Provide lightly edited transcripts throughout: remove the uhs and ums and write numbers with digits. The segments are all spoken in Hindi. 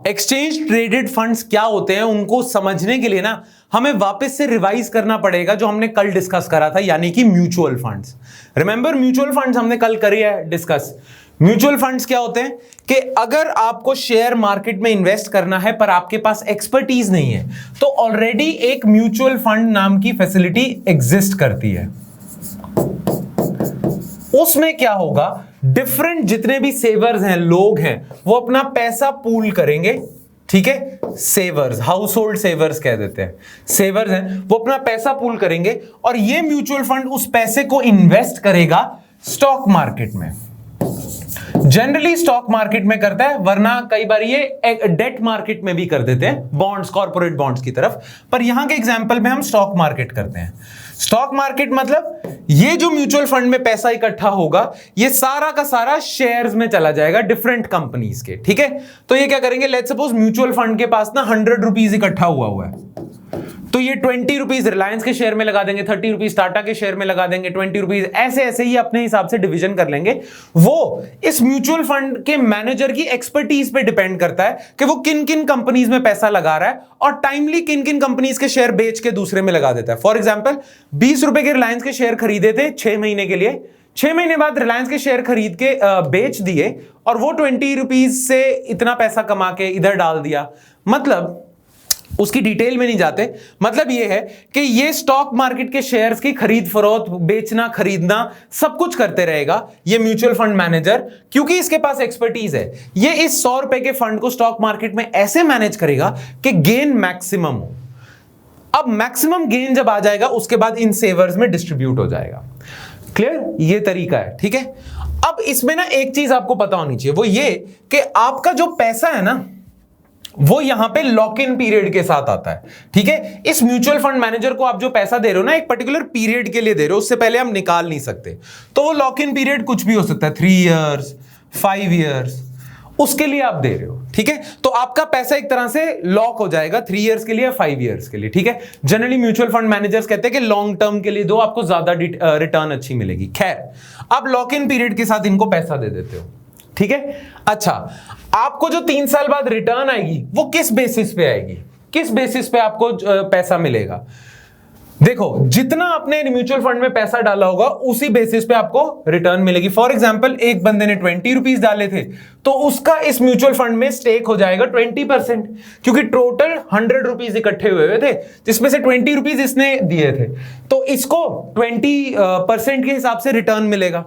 एक्सचेंज ट्रेडेड फंड्स क्या होते हैं उनको समझने के लिए ना हमें वापस से रिवाइज करना पड़ेगा जो हमने कल डिस्कस करा था, यानी कि mutual funds. Remember, mutual funds हमने कल करी है डिस्कस। म्यूचुअल फंड्स क्या होते हैं कि अगर आपको शेयर मार्केट में इन्वेस्ट करना है पर आपके पास एक्सपर्टीज नहीं है तो ऑलरेडी एक म्यूचुअल फंड नाम की फैसिलिटी एग्जिस्ट करती है। उसमें क्या होगा, डिफरेंट जितने भी सेवर्स हैं, लोग हैं, वो अपना पैसा पूल करेंगे। ठीक है, सेवर्स, हाउस होल्ड सेवर्स कह देते हैं, सेवर्स हैं, वो अपना पैसा पूल करेंगे और ये म्यूचुअल फंड उस पैसे को इन्वेस्ट करेगा स्टॉक मार्केट में। जनरली स्टॉक मार्केट में करता है, वरना कई बार ये डेट मार्केट में भी कर देते हैं, बॉन्ड्स, कॉर्पोरेट बॉन्ड्स की तरफ। पर यहां के एग्जांपल में हम स्टॉक मार्केट करते हैं। स्टॉक मार्केट मतलब ये जो म्यूचुअल फंड में पैसा इकट्ठा होगा ये सारा का सारा शेयर्स में चला जाएगा डिफरेंट कंपनीज के। ठीक है, तो ये क्या करेंगे, लेट्स सपोज म्यूचुअल फंड के पास ना 100 रुपीज इकट्ठा हुआ है, तो ये 20 रुपीज रिलायंस के शेयर में लगा देंगे, 30 रुपीज टाटा के शेयर में लगा देंगे, 20 रुपीज ऐसे ऐसे ही अपने हिसाब से डिवीजन कर लेंगे। वो इस म्यूचुअल फंड के मैनेजर की एक्सपर्टीज पे डिपेंड करता है कि वो किन किन कंपनीज में पैसा लगा रहा है और टाइमली किन किन कंपनीज के शेयर बेच के दूसरे में लगा देता है। फॉर एग्जाम्पल 20 रुपए के रिलायंस के शेयर खरीदे थे 6 महीने के लिए, 6 महीने बाद रिलायंस के शेयर खरीद के बेच दिए और वो 20 रुपीज से इतना पैसा कमा के इधर डाल दिया। मतलब उसकी डिटेल में नहीं जाते, मतलब यह है कि ये स्टॉक मार्केट के शेयर्स की खरीद फरोख्त, बेचना खरीदना सब कुछ करते रहेगा ये म्यूचुअल फंड मैनेजर, क्योंकि इसके पास एक्सपर्टीज है। ये इस 100 रुपए के फंड को स्टॉक मार्केट में ऐसे मैनेज करेगा कि गेन मैक्सिमम हो। अब मैक्सिमम गेन जब आ जाएगा उसके बाद इन सेवर्स में डिस्ट्रीब्यूट हो जाएगा। क्लियर, ये तरीका है। ठीक है, अब इसमें ना एक चीज आपको पता होनी चाहिए, वो ये कि आपका जो पैसा है ना वो यहां पे लॉक इन पीरियड के साथ आता है। ठीक है, इस म्यूचुअल फंड मैनेजर को आप जो पैसा दे रहे हो ना एक पर्टिकुलर पीरियड के लिए दे रहे हो, उससे पहले हम निकाल नहीं सकते। तो वो लॉक इन पीरियड कुछ भी हो सकता है, 3 इयर्स, 5 इयर्स, उसके लिए आप दे रहे हो। ठीक है, तो आपका पैसा एक तरह से लॉक हो जाएगा 3 इयर्स के लिए, 5 इयर्स के लिए। ठीक है, जनरली म्यूचुअल फंड मैनेजर्स कहते हैं कि लॉन्ग टर्म के लिए दो, आपको ज्यादा रिटर्न अच्छी मिलेगी। खैर, आप लॉक इन पीरियड के साथ इनको पैसा दे देते हो। ठीक है, अच्छा, आपको जो 3 साल बाद रिटर्न आएगी वो किस बेसिस पे आएगी, किस बेसिस पे आपको पैसा मिलेगा? देखो, जितना आपने म्यूचुअल फंड में पैसा डाला होगा उसी बेसिस पे आपको रिटर्न मिलेगी। फॉर एग्जांपल, एक बंदे ने 20 रुपीज डाले थे तो उसका इस म्यूचुअल फंड में स्टेक हो जाएगा 20%, क्योंकि टोटल 100 रुपीज इकट्ठे हुए थे जिसमें से 20 रुपीज इसने दिए थे, तो इसको 20% के हिसाब से रिटर्न मिलेगा।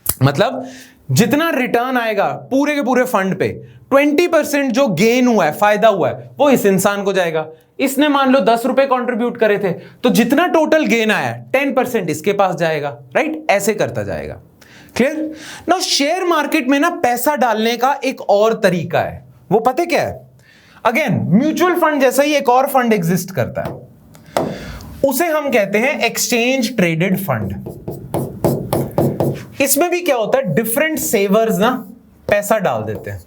मतलब जितना रिटर्न आएगा पूरे के पूरे फंड पे 20% जो गेन हुआ है, फायदा हुआ है, वो इस इंसान को जाएगा। इसने मान लो 10 रुपए कंट्रीब्यूट करे थे तो जितना टोटल गेन आया 10% इसके पास जाएगा। राइट, ऐसे करता जाएगा। क्लियर? नाउ शेयर मार्केट में ना पैसा डालने का एक और तरीका है, वो पता क्या है? अगेन म्यूचुअल फंड जैसा ही एक और फंड एग्जिस्ट करता है, उसे हम कहते हैं एक्सचेंज ट्रेडेड फंड। इसमें भी क्या होता है, डिफरेंट सेवर्स ना पैसा डाल देते हैं।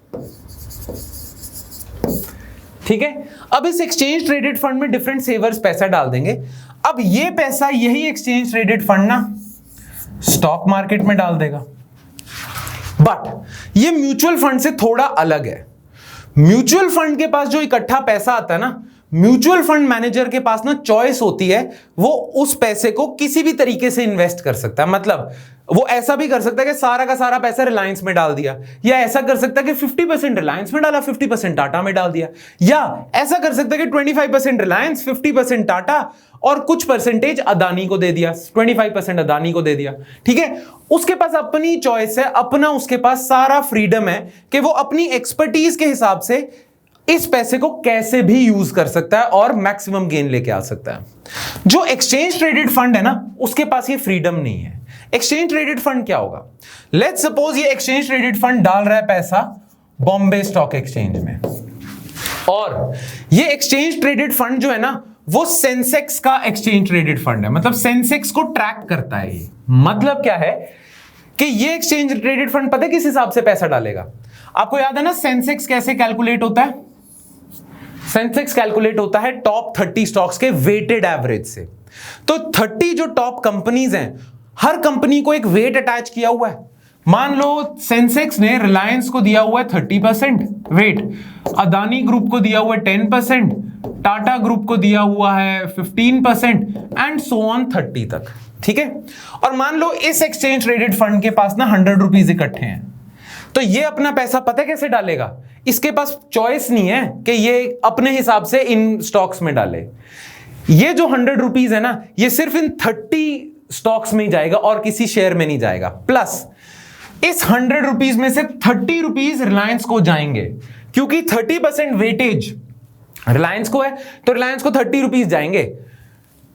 ठीक है, अब इस एक्सचेंज ट्रेडेड फंड में डिफरेंट सेवर्स पैसा डाल देंगे। अब ये पैसा यही एक्सचेंज ट्रेडेड फंड ना स्टॉक मार्केट में डाल देगा। बट ये म्यूचुअल फंड से थोड़ा अलग है। म्यूचुअल फंड के पास जो इकट्ठा पैसा आता है ना, म्यूचुअल फंड मैनेजर के पास ना चॉइस होती है, वो उस पैसे को किसी भी तरीके से इन्वेस्ट कर सकता है। मतलब वो ऐसा भी कर सकता है कि सारा का सारा पैसा रिलायंस में डाल दिया, या ऐसा कर सकता है कि 50% रिलायंस में डाला, 50% टाटा में डाल दिया, या ऐसा कर सकता है कि 25% रिलायंस, 50% टाटा और कुछ परसेंटेज अदानी को दे दिया, 25% अदानी को दे दिया। ठीक है, उसके पास अपनी चॉइस है, अपना उसके पास सारा फ्रीडम है कि वो अपनी एक्सपर्टीज के हिसाब से इस पैसे को कैसे भी यूज कर सकता है और मैक्सिमम गेन लेके आ सकता है। जो एक्सचेंज ट्रेडेड फंड है ना, उसके पास ये फ्रीडम नहीं है। एक्सचेंज ट्रेडेड फंड क्या होगा? लेट्स सपोज ये एक्सचेंज ट्रेडेड फंड डाल रहा है पैसा बॉम्बे स्टॉक एक्सचेंज में, और ये एक्सचेंज ट्रेडेड फंड जो है ना वो सेंसेक्स का एक्सचेंज ट्रेडेड फंड है। मतलब सेंसेक्स को ट्रैक करता है ये। मतलब क्या है कि ये एक्सचेंज ट्रेडेड फंड पता है किस हिसाब से पैसा डालेगा? आपको याद है ना सेंसेक्स कैसे कैलकुलेट होता है? सेंसेक्स कैलकुलेट होता है टॉप 30 स्टॉक्स के वेटेड एवरेज से। तो 30 जो टॉप कंपनीज हैं, हर कंपनी को एक वेट अटैच किया हुआ है। मान लो सेंसेक्स ने रिलायंस को दिया हुआ है 30% वेट, अदानी ग्रुप को दिया हुआ है 10%, टाटा ग्रुप को दिया हुआ है 15% एंड सो ऑन 30 तक, ठीक है। और मान लो इस एक्सचेंज ट्रेडेड फंड के पास ना 100 रुपीज इकट्ठे हैं, तो ये अपना पैसा पता कैसे डालेगा, इसके पास चॉइस नहीं है कि ये अपने हिसाब से इन स्टॉक्स में डाले। ये जो 100 रुपीज है ना, ये सिर्फ इन 30 स्टॉक्स में ही जाएगा और किसी शेयर में नहीं जाएगा। प्लस इस 100 रुपीज में से 30 रुपीज रिलायंस को जाएंगे, क्योंकि 30% वेटेज रिलायंस को है तो रिलायंस को 30 रुपीज जाएंगे।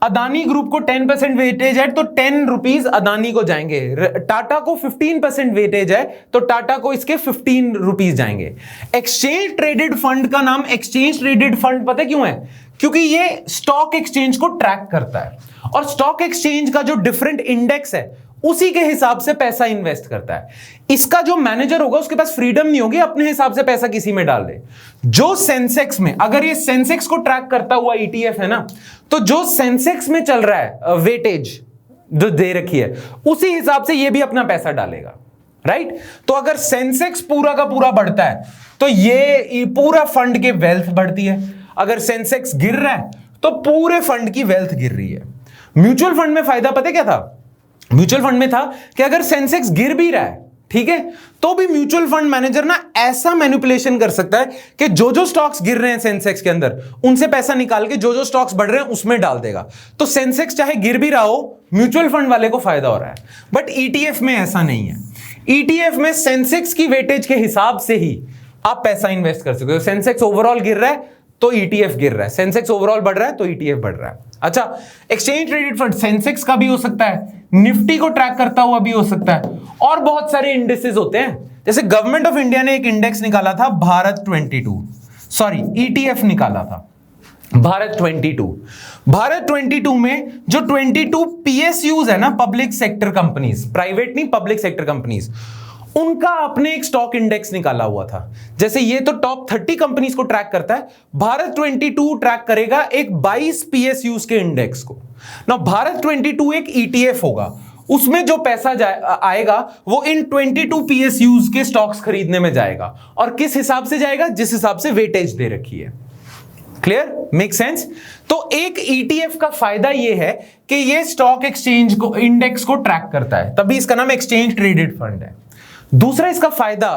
अदानी ग्रुप को 10% वेटेज है तो 10 रुपीज अदानी को जाएंगे। टाटा को 15% वेटेज है तो टाटा को इसके 15 रुपीज जाएंगे। एक्सचेंज ट्रेडेड फंड का नाम एक्सचेंज ट्रेडेड फंड पता क्यों है? क्योंकि ये स्टॉक एक्सचेंज को ट्रैक करता है और स्टॉक एक्सचेंज का जो डिफरेंट इंडेक्स है उसी के हिसाब से पैसा इन्वेस्ट करता है। इसका जो मैनेजर होगा उसके पास फ्रीडम नहीं होगी अपने हिसाब से पैसा किसी में डाल दे। जो सेंसेक्स में, अगर ये सेंसेक्स को ट्रैक करता हुआ ईटीएफ है ना, तो जो सेंसेक्स में चल रहा है वेटेज जो दे रखी है उसी हिसाब से ये भी अपना पैसा डालेगा, राइट। तो अगर सेंसेक्स पूरा का पूरा बढ़ता है तो ये पूरा फंड के वेल्थ बढ़ती है, अगर सेंसेक्स गिर रहा है तो पूरे फंड की वेल्थ गिर रही है। म्यूचुअल फंड में फायदा पता क्या था? म्यूचुअल फंड में था कि अगर सेंसेक्स गिर भी रहा है, ठीक है, तो भी म्यूचुअल फंड मैनेजर ना ऐसा मैनिपुलेशन कर सकता है कि जो जो स्टॉक्स गिर रहे हैं सेंसेक्स के अंदर उनसे पैसा निकाल के जो जो स्टॉक्स बढ़ रहे हैं उसमें डाल देगा। तो सेंसेक्स चाहे गिर भी रहा हो, म्यूचुअल फंड वाले को फायदा हो रहा है। बट ईटीएफ में ऐसा नहीं है। ईटीएफ में सेंसेक्स की वेटेज के हिसाब से ही आप पैसा इन्वेस्ट कर सकते हो। सेंसेक्स ओवरऑल गिर रहा है तो ईटीएफ गिर रहा है, सेंसेक्स ओवरऑल बढ़ रहा है तो ईटीएफ बढ़ रहा है। अच्छा, एक्सचेंज ट्रेडेड फंड सेंसेक्स का भी हो सकता है, निफ्टी को ट्रैक करता हुआ भी हो सकता है, और बहुत सारे इंडेक्सेस होते हैं। जैसे गवर्नमेंट ऑफ इंडिया ने एक इंडेक्स निकाला था भारत 22, सॉरी ईटीएफ निकाला था भारत 22। भारत 22 में जो 22 पीएसयूज है ना, पब्लिक सेक्टर कंपनीज, प्राइवेट नहीं पब्लिक सेक्टर कंपनीज, उनका अपने एक स्टॉक इंडेक्स निकाला हुआ था। जैसे ये तो टॉप 30 कंपनीज को ट्रैक करता है, भारत 22 ट्रैक करेगा एक 22 पीएसयूज के इंडेक्स को ना। भारत 22 एक ईटीएफ होगा, उसमें जो पैसा आएगा वो इन 22 पीएसयूज के स्टॉक्स खरीदने में जाएगा। और किस हिसाब से जाएगा? जिस हिसाब से वेटेज दे रखी है। क्लियर? Make sense? तो एक ईटीएफ का फायदा ये है कि ये स्टॉक एक्सचेंज को, इंडेक्स को ट्रैक करता है, तभी इसका नाम एक्सचेंज ट्रेडेड फंड है। दूसरा इसका फायदा,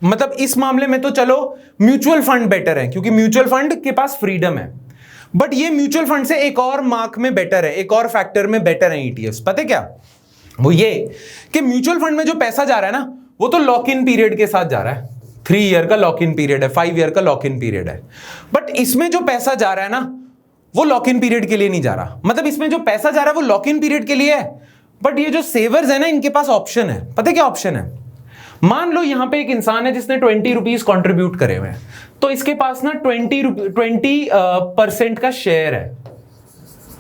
मतलब इस मामले में तो चलो म्यूचुअल फंड बेटर है क्योंकि म्यूचुअल फंड के पास फ्रीडम है, बट ये म्यूचुअल फंड से एक और मार्क में बेटर है, एक और फैक्टर में बेटर है ईटीएफ। पता है क्या? वो ये कि म्यूचुअल फंड में जो पैसा जा रहा है ना, वो तो लॉक इन पीरियड के साथ जा रहा है। 3 ईयर का लॉक इन पीरियड है, 5 ईयर का लॉक इन पीरियड है। बट इसमें जो पैसा जा रहा है ना, वो लॉक इन पीरियड के लिए नहीं जा रहा। मतलब इसमें जो पैसा जा रहा है वो लॉक इन पीरियड के लिए है, बट ये जो सेवर्स है ना, इनके पास ऑप्शन है। पता है क्या ऑप्शन है? मान लो यहां पे एक इंसान है जिसने 20 रुपीज कॉन्ट्रीब्यूट करे हुए हैं, तो इसके पास ना 20% का शेयर है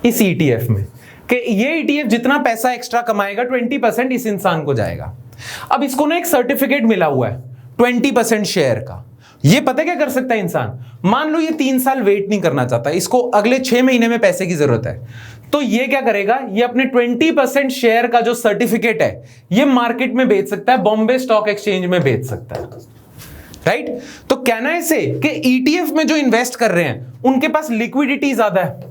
इस ईटीएफ में, कि ये ईटीएफ जितना पैसा एक्स्ट्रा कमाएगा 20% इस इंसान को जाएगा। अब इसको ना एक सर्टिफिकेट मिला हुआ है 20% शेयर का। ये पता क्या कर सकता है इंसान? मान लो ये 3 साल वेट नहीं करना चाहता, इसको अगले 6 महीने में पैसे की जरूरत है, तो ये क्या करेगा? ये अपने 20% शेयर का जो सर्टिफिकेट है ये मार्केट में बेच सकता है, बॉम्बे स्टॉक एक्सचेंज में बेच सकता है, राइट? तो कहना है इसे कि ईटीएफ में जो इन्वेस्ट कर रहे हैं उनके पास लिक्विडिटी ज्यादा है।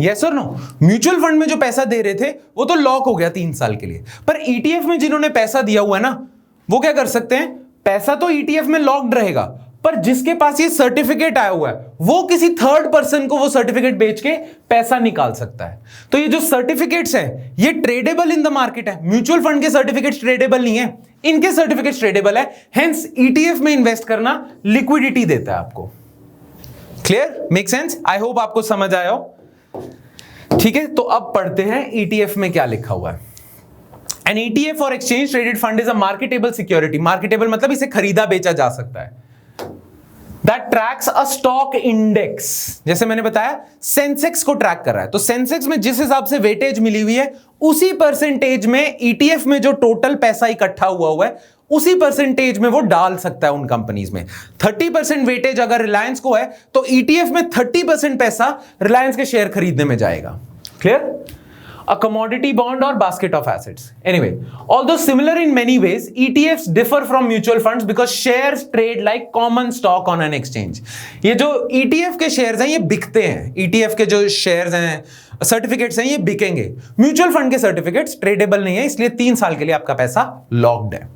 यस और नो? म्यूचुअल फंड में जो पैसा दे रहे थे वो तो लॉक हो गया 3 साल के लिए, पर ईटीएफ में जिन्होंने पैसा दिया हुआ है ना, वो क्या कर सकते हैं? पैसा तो ईटीएफ में लॉक्ड रहेगा, पर जिसके पास ये सर्टिफिकेट आया हुआ है वो किसी थर्ड पर्सन को वो सर्टिफिकेट बेच के पैसा निकाल सकता है। तो ये जो सर्टिफिकेट्स हैं ये ट्रेडेबल इन द मार्केट है। म्यूचुअल फंड के सर्टिफिकेट्स ट्रेडेबल नहीं है, इनके सर्टिफिकेट्स ट्रेडेबल है। हेंस ईटीएफ में इन्वेस्ट करना लिक्विडिटी देता है आपको। Clear? Make sense? I hope आपको समझ आया हो। ठीक है, तो अब पढ़ते हैं ईटीएफ में क्या लिखा हुआ है। An ETF or exchange traded fund is a marketable security. Marketable मतलब इसे खरीदा बेचा जा सकता है। That tracks a stock index. जैसे मैंने बताया सेंसेक्स को ट्रैक कर रहा है, तो सेंसेक्स में जिस हिसाब से वेटेज मिली हुई है उसी परसेंटेज में ईटीएफ में जो टोटल पैसा इकट्ठा हुआ है उसी परसेंटेज में वो डाल सकता है उन कंपनीज में। 30% वेटेज अगर रिलायंस को है तो ईटीएफ में 30% पैसा रिलायंस के शेयर खरीदने में जाएगा। Clear? a commodity bond or basket of assets. Anyway, although similar in many ways, ETFs differ from mutual funds because shares trade like common stock on an exchange. ये जो ETF के shares हैं ये बिकते हैं, ETF के जो shares हैं, सर्टिफिकेट्स हैं, ये बिकेंगे. म्यूचुअल फंड के सर्टिफिकेट्स ट्रेडेबल नहीं है, इसलिए 3 साल के लिए आपका पैसा लॉक्ड है.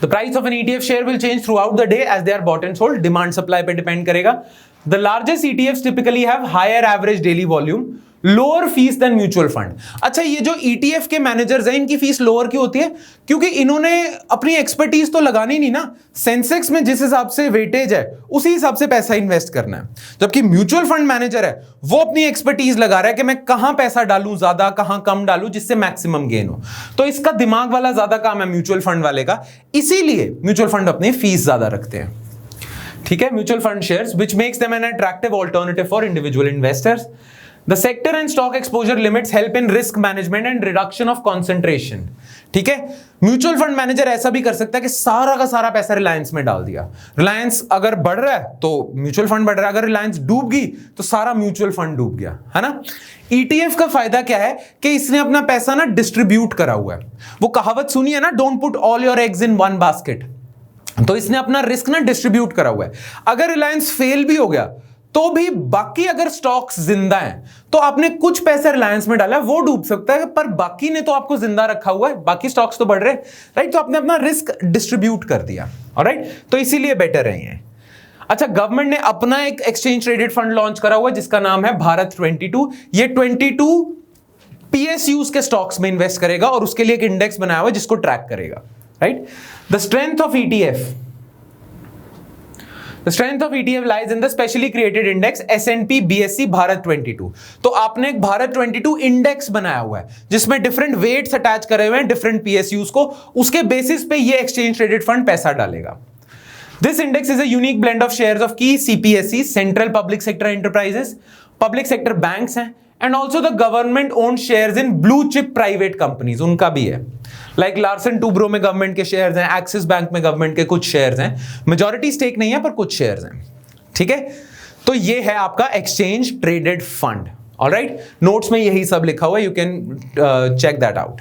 The price of an ETF share will change throughout the day as they are bought and sold. Demand supply पे depend करेगा. The largest ETFs typically have higher average daily volume, lower fees than mutual fund. अच्छा, ये जो ETF के मैनेजर्स हैं इनकी फीस लोअर क्यों होती है? क्योंकि इन्होंने अपनी एक्सपर्टीज तो लगानी नहीं ना. सेंसेक्स में जिस हिसाब से वेटेज है उसी हिसाब से पैसा इन्वेस्ट करना है. जबकि म्यूचुअल फंड मैनेजर है वो अपनी एक्सपर्टीज लगा रहा है कि मैं कहां पैसा डालूं ज्यादा, कहां कम डालूं जिससे मैक्सिमम गेन हो. तो इसका दिमाग वाला ज्यादा काम है म्यूचुअल फंड वाले का, इसीलिए म्यूचुअल फंड अपनी फीस ज्यादा रखते हैं. ठीक है, mutual fund shares which makes them an attractive alternative for individual investors. The sector and stock exposure limits help in risk management and reduction of concentration. ठीक है, म्यूचुअल फंड मैनेजर ऐसा भी कर सकता है कि सारा का सारा पैसा रिलायंस में डाल दिया. रिलायंस अगर बढ़ रहा है तो म्यूचुअल फंड बढ़ रहा है, अगर रिलायंस डूब गई तो सारा म्यूचुअल फंड डूब गया, है ना. ETF का फायदा क्या है कि इसने अपना पैसा ना डिस्ट्रीब्यूट करा हुआ है. वो कहावत सुनी है ना, don't put all your eggs in one basket. तो इसने अपना रिस्क ना डिस्ट्रीब्यूट करा हुआ है. अगर रिलायंस फेल भी हो गया तो भी बाकी अगर स्टॉक्स जिंदा हैं तो आपने कुछ पैसा रिलायंस में डाला, वो डूब सकता है पर बाकी ने तो आपको जिंदा रखा हुआ है, बाकी स्टॉक्स तो बढ़ रहे, राइट. तो आपने अपना रिस्क डिस्ट्रीब्यूट कर दिया, ऑलराइट. तो इसीलिए बेटर है ये. अच्छा, गवर्नमेंट ने अपना एक एक्सचेंज ट्रेडेड फंड लॉन्च करा हुआ है जिसका नाम है भारत 22. ये 22 PSUs के स्टॉक्स में इन्वेस्ट करेगा और उसके लिए एक इंडेक्स बनाया हुआ है जिसको ट्रैक करेगा, right. The strength of ETF lies in the specially created index S&P BSE Bharat 22. तो आपने एक भारत 22 इंडेक्स बनाया हुआ है जिसमें डिफरेंट वेट्स अटैच करे हुए हैं डिफरेंट PSUs को, उसके बेसिस पे ये एक्सचेंज ट्रेडेड फंड पैसा डालेगा. This index is a unique blend of shares of key CPSEs, central public sector enterprises, public sector banks हैं, and also the government owned shares in blue chip private companies, उनका भी है. लाइक लार्सन टूब्रो में गवर्नमेंट के शेयर्स हैं, एक्सिस बैंक में गवर्नमेंट के कुछ शेयर्स हैं, मेजॉरिटी स्टेक नहीं है पर कुछ शेयर्स हैं. ठीक है, तो ये है आपका exchange traded fund. Alright, notes में यही सब लिखा हुआ है, you can check that out.